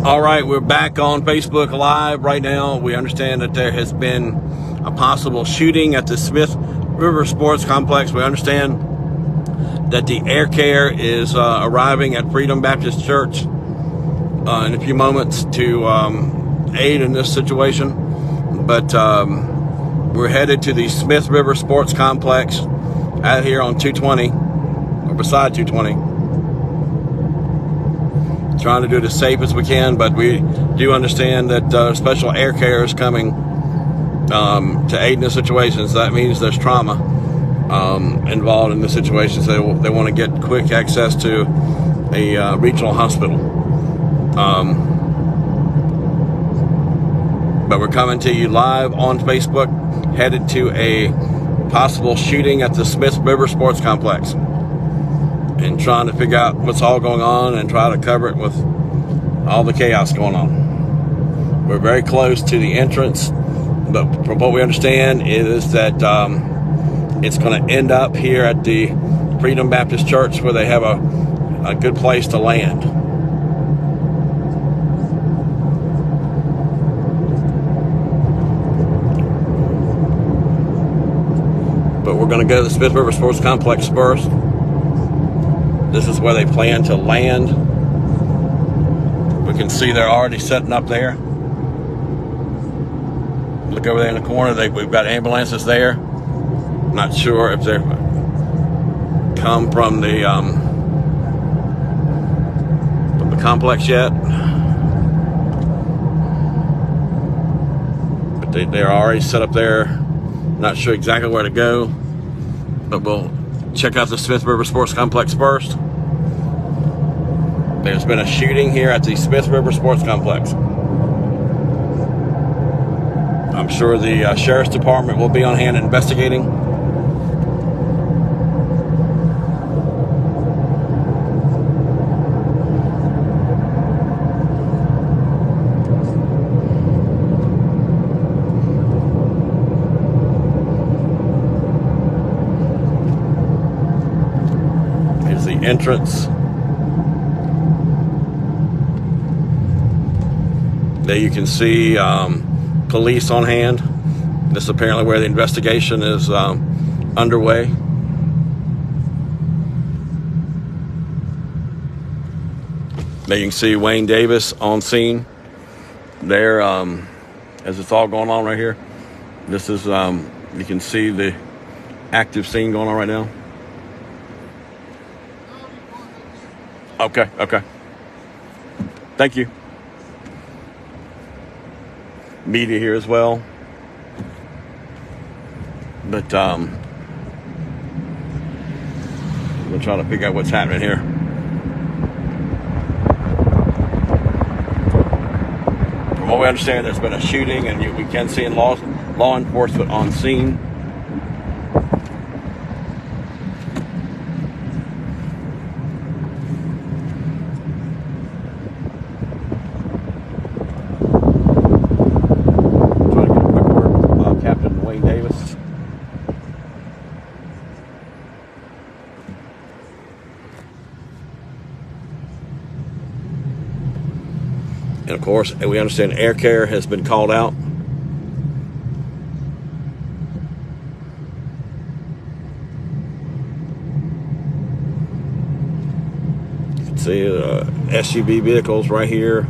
All right, we're back on Facebook Live right now. We understand that there has been a possible shooting at the Smith River Sports Complex. We understand that the air care is arriving at Freedom Baptist Church in a few moments to aid in this situation. But we're headed to the Smith River Sports Complex out here on 220, or beside 220. Trying to do it as safe as we can, but we do understand that special air care is coming to aid in the situations. That means there's trauma involved in the situations. They want to get quick access to a regional hospital. But we're coming to you live on Facebook, headed to a possible shooting at the Smith River Sports Complex, and trying to figure out what's all going on and try to cover it with all the chaos going on. We're very close to the entrance, but from what we understand is that it's going to end up here at the Freedom Baptist Church, where they have a good place to land. But we're going to go to the Smith River Sports Complex first. This is where they plan to land. We can see they're already setting up there. Look over there in the corner. We've got ambulances there. Not sure if they're come from the complex yet, but they're already set up there. Not sure exactly where to go, but we'll check out the Smith River Sports Complex first. There's been a shooting here at the Smith River Sports Complex. I'm sure the Sheriff's Department will be on hand investigating. Here's the entrance. There you can see police on hand. This is apparently where the investigation is underway. There you can see Wayne Davis on scene there as it's all going on right here. This is, you can see the active scene going on right now. Okay. Thank you. Media here as well, but we'll try to figure out what's happening here. From what we understand, there's been a shooting, and we can see law enforcement on scene. And of course, we understand air care has been called out. You can see SUV vehicles right here.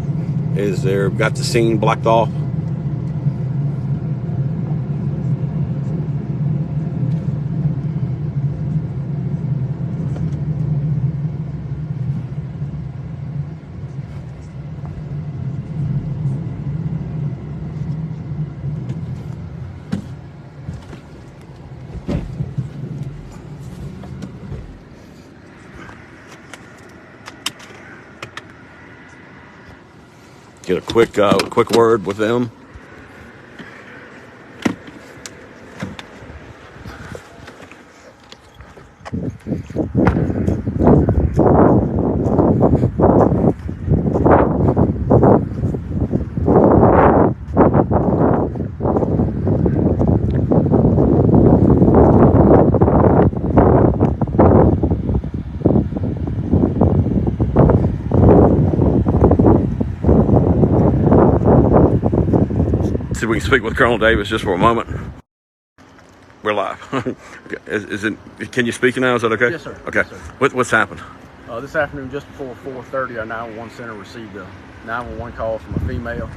Got the scene blocked off. Get a quick word with them. See if we can speak with Colonel Davis just for a moment. We're live. Is it? Can you speak now? Is that okay? Yes, sir. Okay. Yes, sir. What's happened? This afternoon, just before 4:30, our 911 center received a 911 call from a female,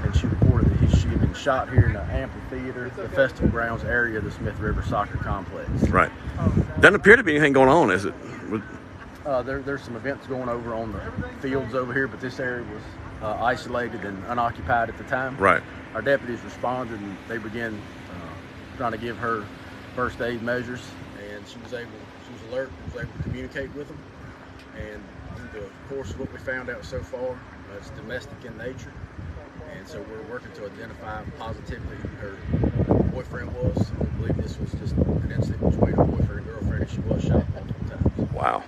and she reported that she had been shot here in the amphitheater, the festival grounds area of the Smith River Soccer Complex. Right. Doesn't appear to be anything going on, is it? There's some events going over on the fields over here, but this area was isolated and unoccupied at the time. Right. Our deputies responded, and they began trying to give her first aid measures, and she was alert, was able to communicate with them. And through the course of what we found out so far, it's domestic in nature, and so we're working to identify positively who her boyfriend was. We believe this was just an incident between her boyfriend and girlfriend, and she was shot multiple times. Wow.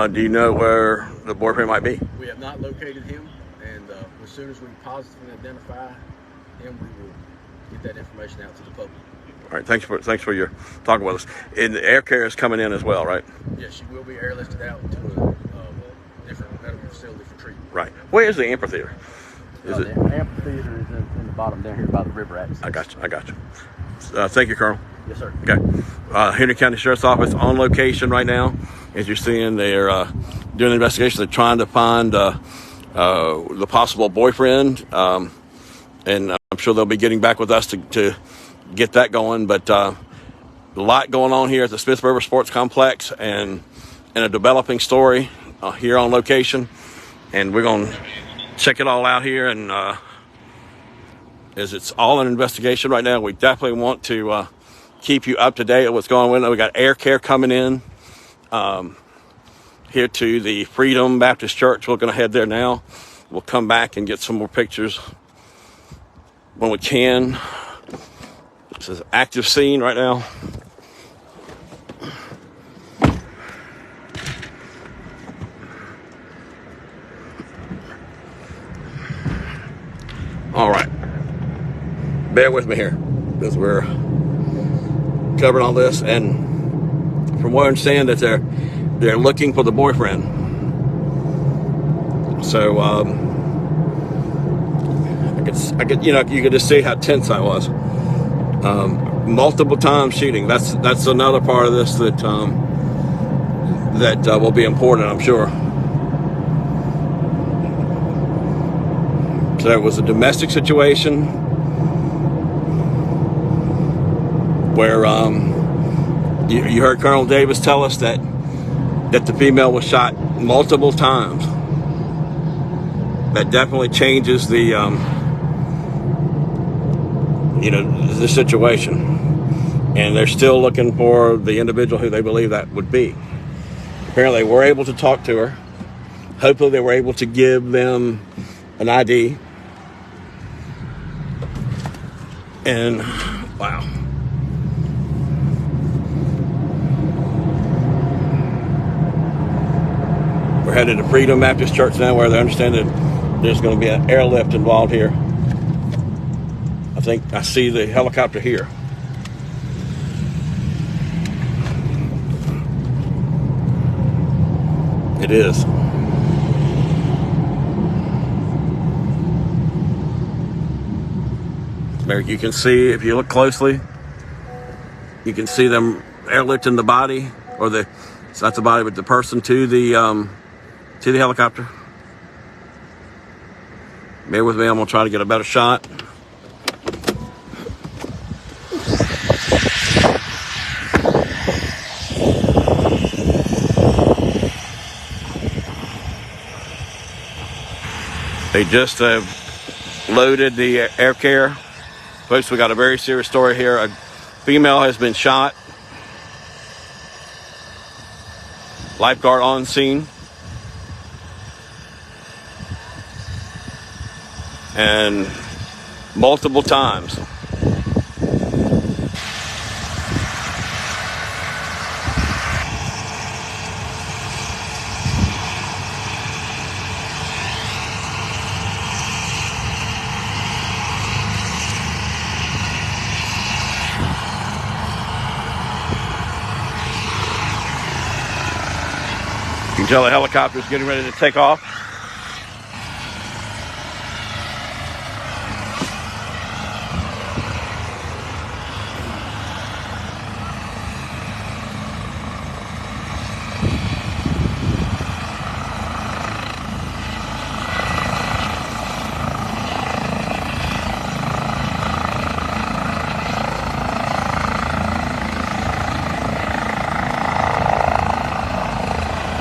Do you know where the boyfriend might be? We have not located him, and as soon as we positively identify him, we will get that information out to the public. All right, thanks for your talking with us. And the air care is coming in as well, right? Yes, she will be airlifted out to a different medical facility for treatment. Right. Where is the amphitheater? The amphitheater is in the bottom down here by the river access. I got you. Thank you, Colonel. Yes, sir. Okay. Henry County Sheriff's Office on location right now. As you're seeing, they're doing an investigation. They're trying to find the possible boyfriend, and I'm sure they'll be getting back with us to get that going. But a lot going on here at the Smith River Sports Complex, and a developing story here on location. And we're going to check it all out here. And as it's all an investigation right now, we definitely want to keep you up to date on what's going on. We got air care coming in here to the Freedom Baptist Church. We're going to head there now. We'll come back and get some more pictures when we can. This is an active scene right now. All right. Bear with me here because we're covering all this, and from what I understand, that they're looking for the boyfriend. So I could you could just see how tense I was. Multiple times shooting. That's another part of this that will be important, I'm sure. So it was a domestic situation where you heard Colonel Davis tell us that the female was shot multiple times. That definitely changes the the situation, and they're still looking for the individual who they believe that would be. Apparently, they were able to talk to her. Hopefully, they were able to give them an ID. And wow. We're headed to Freedom Baptist Church now, where they understand that there's going to be an airlift involved here. I think I see the helicopter here. It is. There you can see, if you look closely, you can see them airlifting the body, or it's not the body, but the person to the helicopter. Bear with me, I'm gonna try to get a better shot. They just loaded the air care. Folks, we got a very serious story here. A female has been shot. Lifeguard on scene. And multiple times. You can tell the helicopter is getting ready to take off.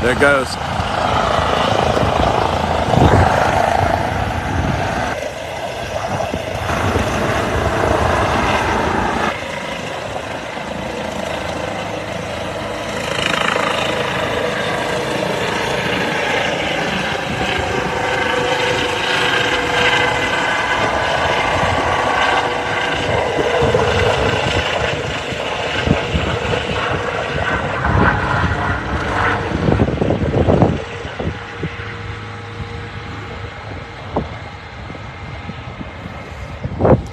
There it goes.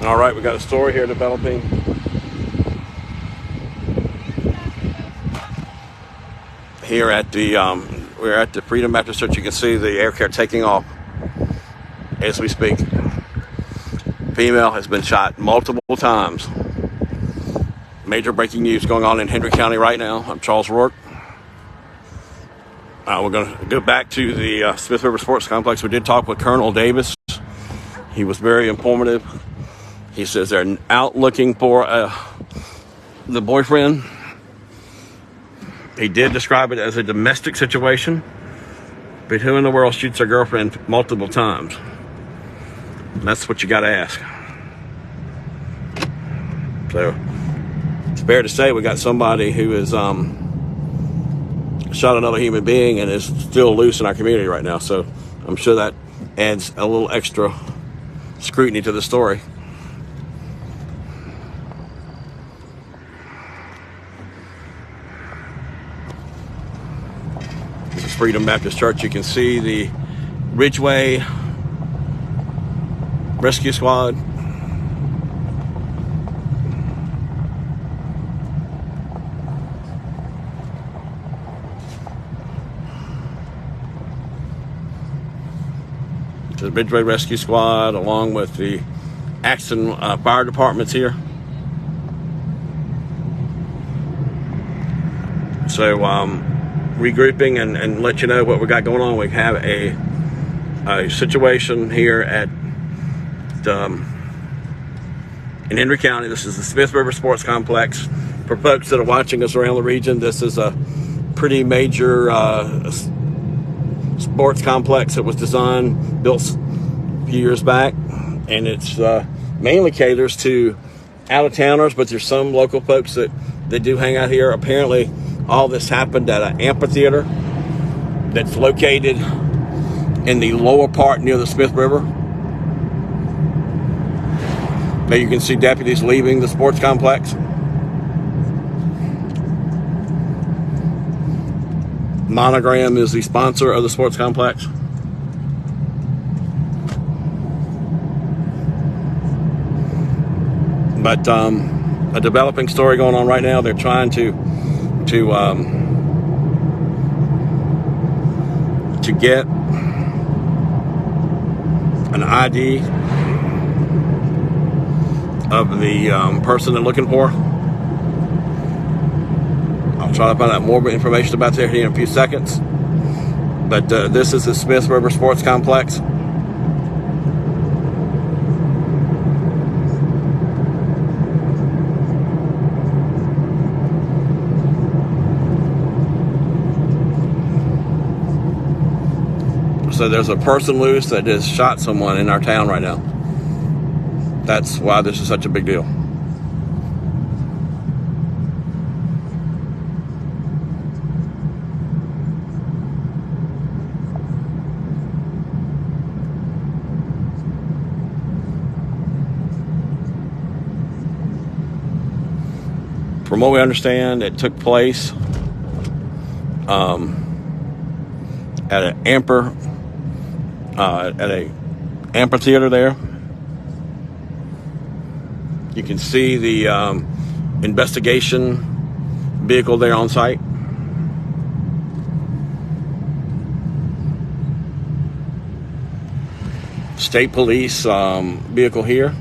All right, we got a story here developing. Here at the we're at the Freedom Baptist Church. You can see the air care taking off as we speak. Female has been shot multiple times. Major breaking news going on in Hendry County right now. I'm Charles Rourke. We're going to go back to the Smith River Sports Complex. We did talk with Colonel Davis. He was very informative. He says they're out looking for the boyfriend. He did describe it as a domestic situation. But who in the world shoots their girlfriend multiple times? That's what you got to ask. So it's fair to say we got somebody who has shot another human being and is still loose in our community right now. So I'm sure that adds a little extra scrutiny to the story. This is Freedom Baptist Church. You can see the Ridgeway Rescue Squad. The Ridgeway Rescue Squad, along with the Axton Fire Departments here. So, regrouping and let you know what we got going on. We have a situation here at in Hendry County. This is the Smith River Sports Complex. For folks that are watching us around the region, this is a pretty major sports complex that was designed, built a few years back, and it's mainly caters to out-of-towners, but there's some local folks that do hang out here. Apparently, all this happened at an amphitheater that's located in the lower part near the Smith River. Now you can see deputies leaving the sports complex. Monogram is the sponsor of the sports complex. But a developing story going on right now. They're trying to get an ID of the person they're looking for. I'll try to find out more information about that here in a few seconds. But this is the Smith River Sports Complex. So there's a person loose that has shot someone in our town right now. That's why this is such a big deal. From what we understand, it took place at an amphitheater there. You can see the investigation vehicle there on site. State police vehicle here.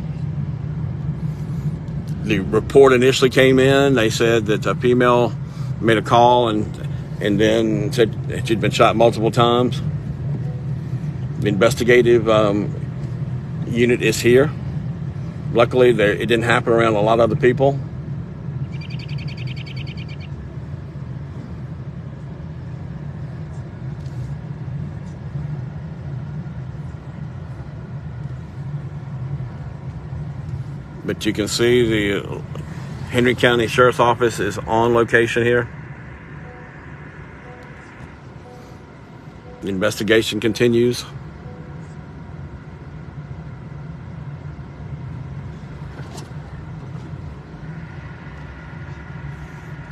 The report initially came in. They said that a female made a call and then said that she'd been shot multiple times. The investigative unit is here. Luckily, it didn't happen around a lot of other people. But you can see the Henry County Sheriff's Office is on location here. The investigation continues.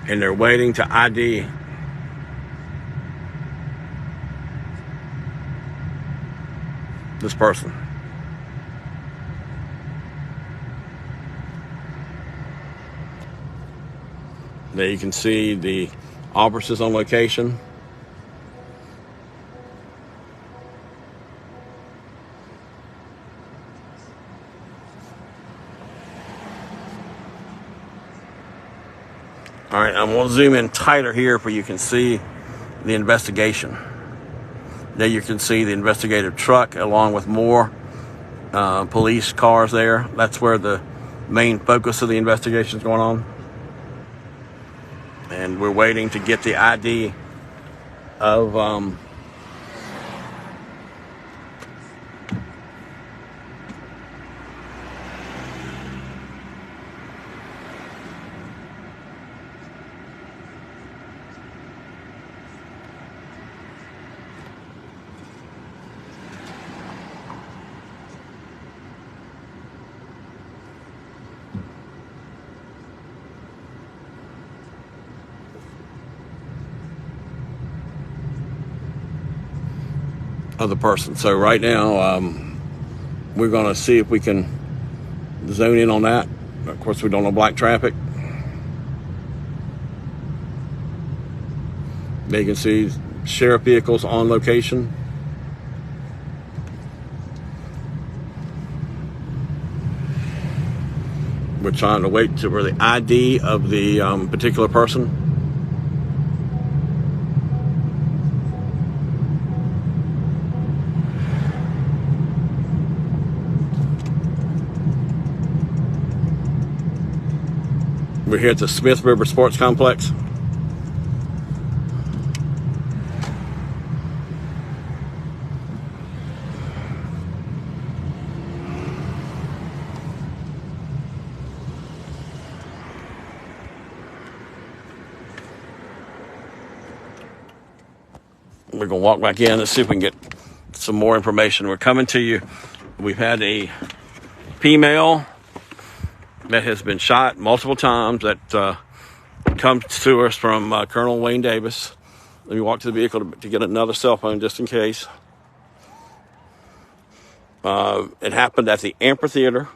And they're waiting to ID this person. There you can see the officers on location. All right, I'm going to zoom in tighter here so you can see the investigation. There you can see the investigative truck along with more police cars there. That's where the main focus of the investigation is going on. And we're waiting to get the ID of the person. So right now, we're going to see if we can zone in on that. Of course, we don't know black traffic. There you can see sheriff vehicles on location. We're trying to wait for the ID of the particular person. We're here at the Smith River Sports Complex. We're going to walk back in and see if we can get some more information. We're coming to you. We've had a female that has been shot multiple times that comes to us from Colonel Wayne Davis. Let me walk to the vehicle to get another cell phone just in case. It happened at the amphitheater.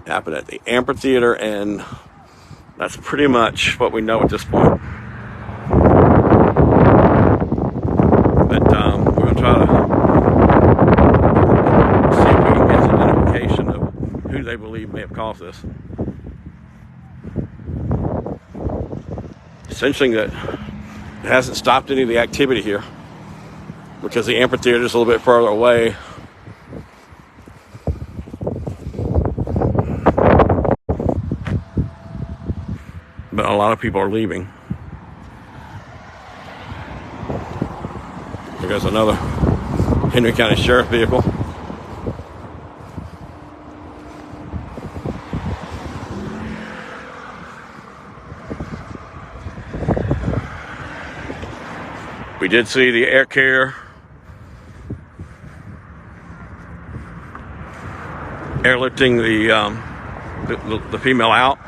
Happened at the amphitheater, and that's pretty much what we know at this point. But we're going to try to see if we can get some identification of who they believe may have caused this. It's interesting that it hasn't stopped any of the activity here because the amphitheater is a little bit further away. But a lot of people are leaving. There goes another Henry County Sheriff vehicle. We did see the air carrier airlifting the female out.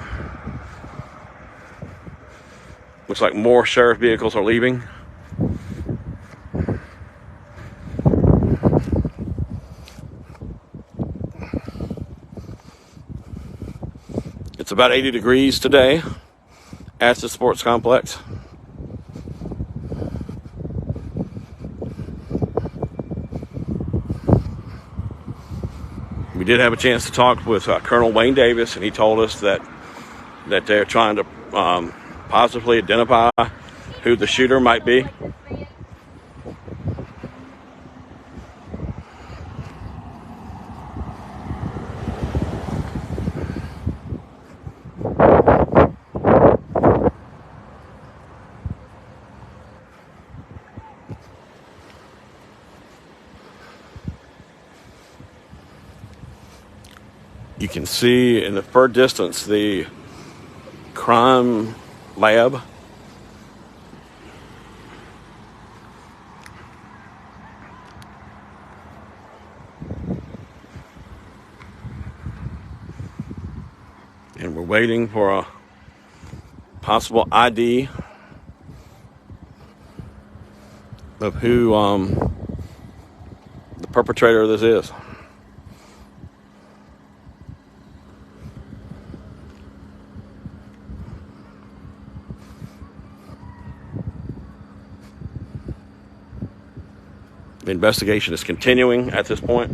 Looks like more sheriff vehicles are leaving. It's about 80 degrees today at the sports complex. We did have a chance to talk with Colonel Wayne Davis, and he told us that they're trying to possibly identify who the shooter might be. can see in the far distance the crime lab. And we're waiting for a possible ID of who the perpetrator of this is. The investigation is continuing at this point.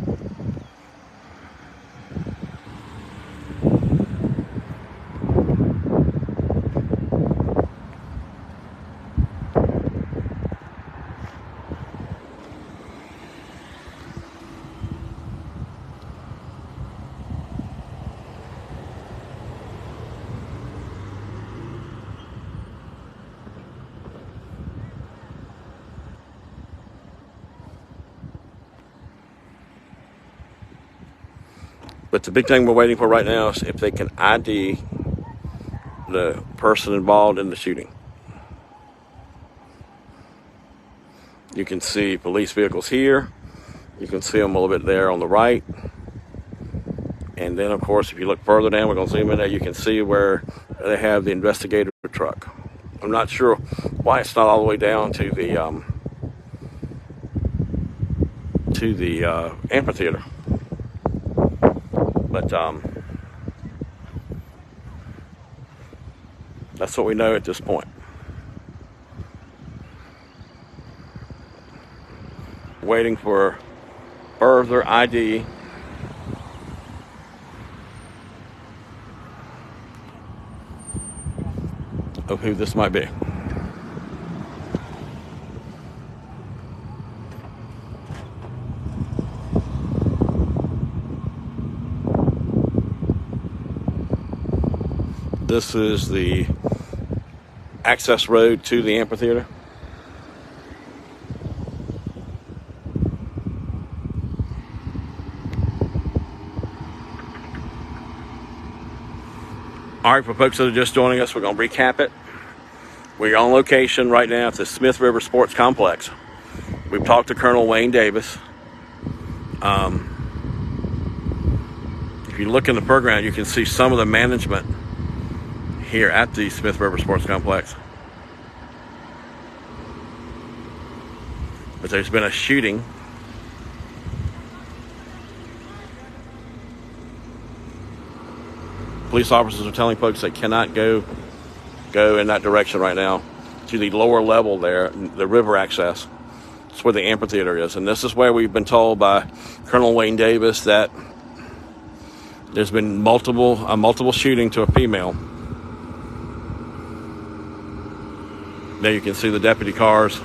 But the big thing we're waiting for right now is if they can ID the person involved in the shooting. You can see police vehicles here. You can see them a little bit there on the right. And then, of course, if you look further down, we're going to zoom in there, you can see where they have the investigator truck. I'm not sure why it's not all the way down to the amphitheater. But that's what we know at this point. Waiting for further ID of who this might be. This is the access road to the amphitheater. All right, for folks that are just joining us, we're going to recap it. We're on location right now at the Smith River Sports Complex. We've talked to Colonel Wayne Davis. If you look in the foreground, you can see some of the management here at the Smith River Sports Complex. But there's been a shooting. Police officers are telling folks they cannot go in that direction right now to the lower level there, the river access. It's where the amphitheater is. And this is where we've been told by Colonel Wayne Davis that there's been multiple shooting to a female. There you can see the deputy cars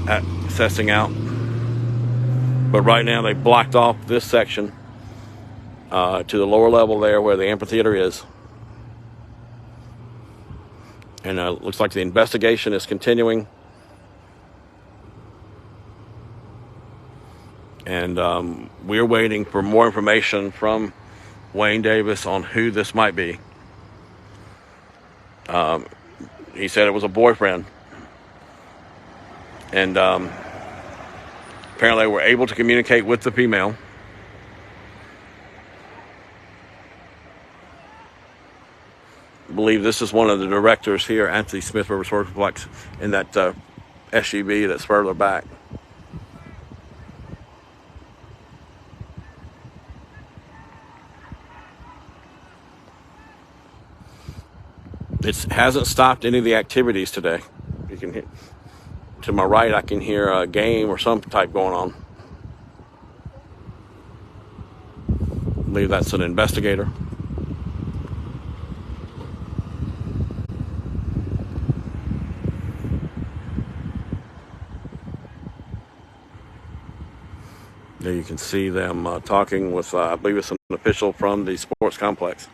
assessing out. But right now they blocked off this section to the lower level there where the amphitheater is. And it looks like the investigation is continuing. And we're waiting for more information from Wayne Davis on who this might be. He said it was a boyfriend. And apparently they were able to communicate with the female. I believe this is one of the directors here at the Smith River Sports Complex in that SUV that's further back. It hasn't stopped any of the activities today. You can hear, to my right, I can hear a game or some type going on. I believe that's an investigator. There you can see them talking with, I believe it's an official from the sports complex.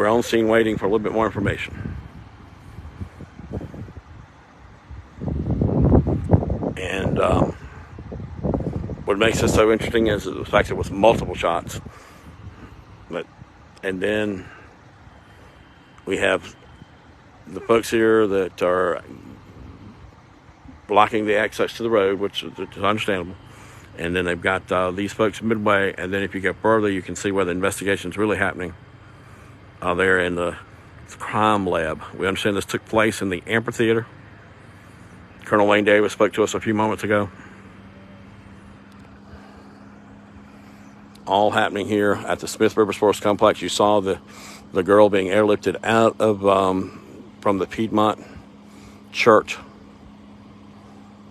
we're on scene waiting for a little bit more information. And what makes this so interesting is the fact that it was multiple shots. And then we have the folks here that are blocking the access to the road, which is understandable. And then they've got these folks midway. And then if you go further, you can see where the investigation is really happening there in the crime lab. We understand this took place in the amphitheater. Colonel Wayne Davis spoke to us a few moments ago. All happening here at the Smith River Sports Complex. You saw the girl being airlifted out of from the Piedmont Church.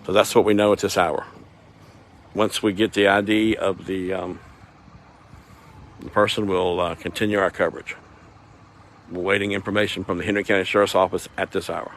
So that's what we know at this hour. Once we get the ID of the person, we'll continue our coverage. We're waiting information from the Henry County Sheriff's Office at this hour.